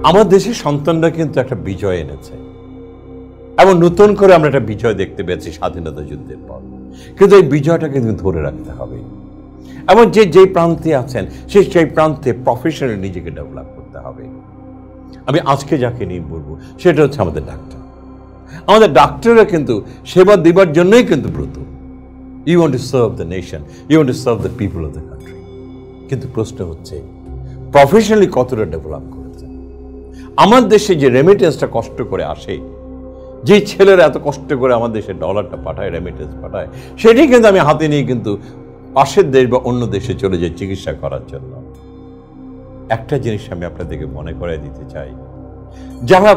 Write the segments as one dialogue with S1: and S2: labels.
S1: আমার দেশের সন্তানরা কিন্তু একটা বিজয় এনেছে এবং নতুন করে আমরা একটা বিজয় দেখতে পেয়েছি স্বাধীনতা যুদ্ধের পর। কিন্তু এই বিজয়টা কিন্তু ধরে রাখতে হবে এবং যে প্রান্তে আছেন সেই প্রান্তে প্রফেশনালি নিজেকে ডেভেলপ করতে হবে। আমি আজকে যাকে নিয়ে বলবো সেটা হচ্ছে আমাদের ডাক্তার। আমাদের ডাক্তাররা কিন্তু সেবা দেবার জন্যই কিন্তু ব্রত। You want to serve the nation, you want to serve the people of the country. কিন্তু প্রশ্ন হচ্ছে প্রফেশনালি কতটা ডেভেলপ করেছেন? আমার দেশে যে রেমিটেন্সটা কষ্ট করে আসে, যেই ছেলেরা এত কষ্ট করে আমার দেশে ডলারটা পাঠায়, রেমিটেন্স পাঠায়, সেটাই কিন্তু আমি হাতে নিয়ে কিন্তু পাশের দেশ বা অন্য দেশে চলে যাই চিকিৎসা করার জন্য। একটা জিনিস আমি আপনাদেরকে মনে করাই দিতে চাই, যারা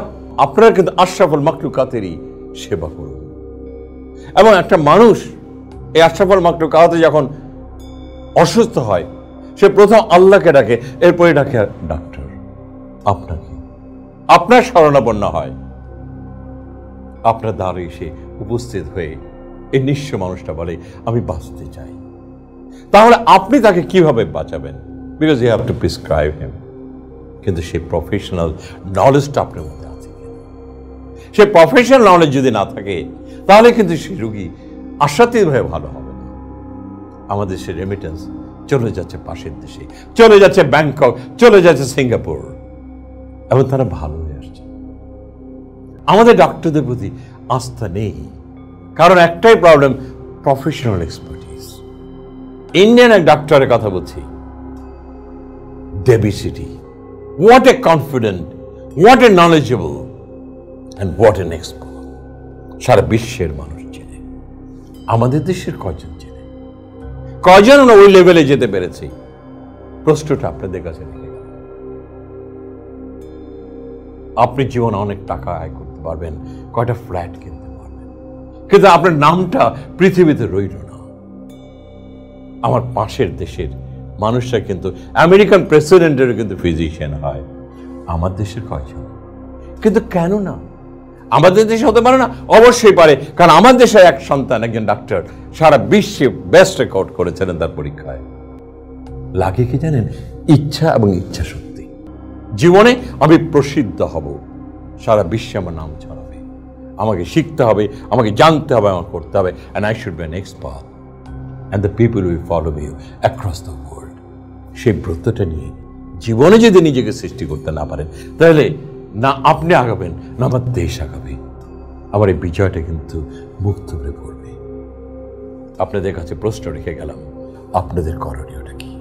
S1: আপনারা কিন্তু আশরাফুল মাখলুকাতেরই সেবা করুন। এবং একটা মানুষ এই আশরাফুল মাখলুকাতে যখন অসুস্থ হয়, সে প্রথম আল্লাহকে ডাকে, এরপরে ডাকে ডাক্তার আপনাকে, আপনার শরণাপন্ন হয়, আপনার দ্বারে এসে উপস্থিত হয়ে এই নিঃস্ব মানুষটা বলে আমি বাঁচতে চাই। তাহলে আপনি তাকে কিভাবে বাঁচাবেন? Because you have to prescribe him. কিন্তু সেই প্রফেশনাল নলেজটা আপনার মধ্যে আছে কিনা? সে প্রফেশনাল নলেজ যদি না থাকে তাহলে কিন্তু সেই রোগী আশাতীতভাবে ভালো হবে না। আমাদের সে রেমিটেন্স চলে যাচ্ছে পাশের দেশে, চলে যাচ্ছে ব্যাংকক, চলে যাচ্ছে সিঙ্গাপুর, এবং তারা ভালো হয়ে আসছে। আমাদের ডাক্তারদের প্রতি আস্থা নেই, কারণ একটাই প্রবলেম, প্রফেশনাল এক্সপার্টিস। ইন্ডিয়ান এক ডাক্তারের কথা বলছি, Devi Shetty. What a confident, what a knowledgeable and what an expert. সারা বিশ্বের মানুষ চেনে। আমাদের দেশের কয়জন চেনে? কয়জন আমরা ওই লেভেলে যেতে পেরেছি? প্রশ্নটা আপনাদের কাছে রেখে গেল। আপনি জীবনে অনেক টাকা আয় করতে পারবেন, কয়টা ফ্ল্যাট কিনতে পারবেন, কিন্তু আপনার নামটা পৃথিবীতে রইল না। আমার পাশের দেশের মানুষরা কিন্তু আমেরিকান প্রেসিডেন্টেরও কিন্তু ফিজিশিয়ান হয়। আমার দেশের কয়জন? কিন্তু কেন না? আমাদের দেশে হতে পারে না? অবশ্যই পারে, কারণ আমার দেশের এক সন্তান একজন ডাক্তার সারা বিশ্বে বেস্ট রেকর্ড করেছিলেন তার পরীক্ষায়। লাগে কি জানেন? ইচ্ছা এবং ইচ্ছা শক্তি। জীবনে আমি প্রসিদ্ধ হব, সারা বিশ্বে আমার নাম ছড়াবে, আমাকে শিখতে হবে, আমাকে জানতে হবে, আমার করতে হবে, and I should be an expert and the people will follow me across the world. সেই ব্রতটা নিয়ে জীবনে যদি নিজেকে সৃষ্টি করতে না পারেন, তাহলে না আপনি আগাবেন না আমার দেশ আগাবে। আমার এই বিজয়টা কিন্তু মুক্ত হয়ে পড়বে। আপনাদের কাছে প্রশ্ন রেখে গেলাম, আপনাদের করণীয়টা কি?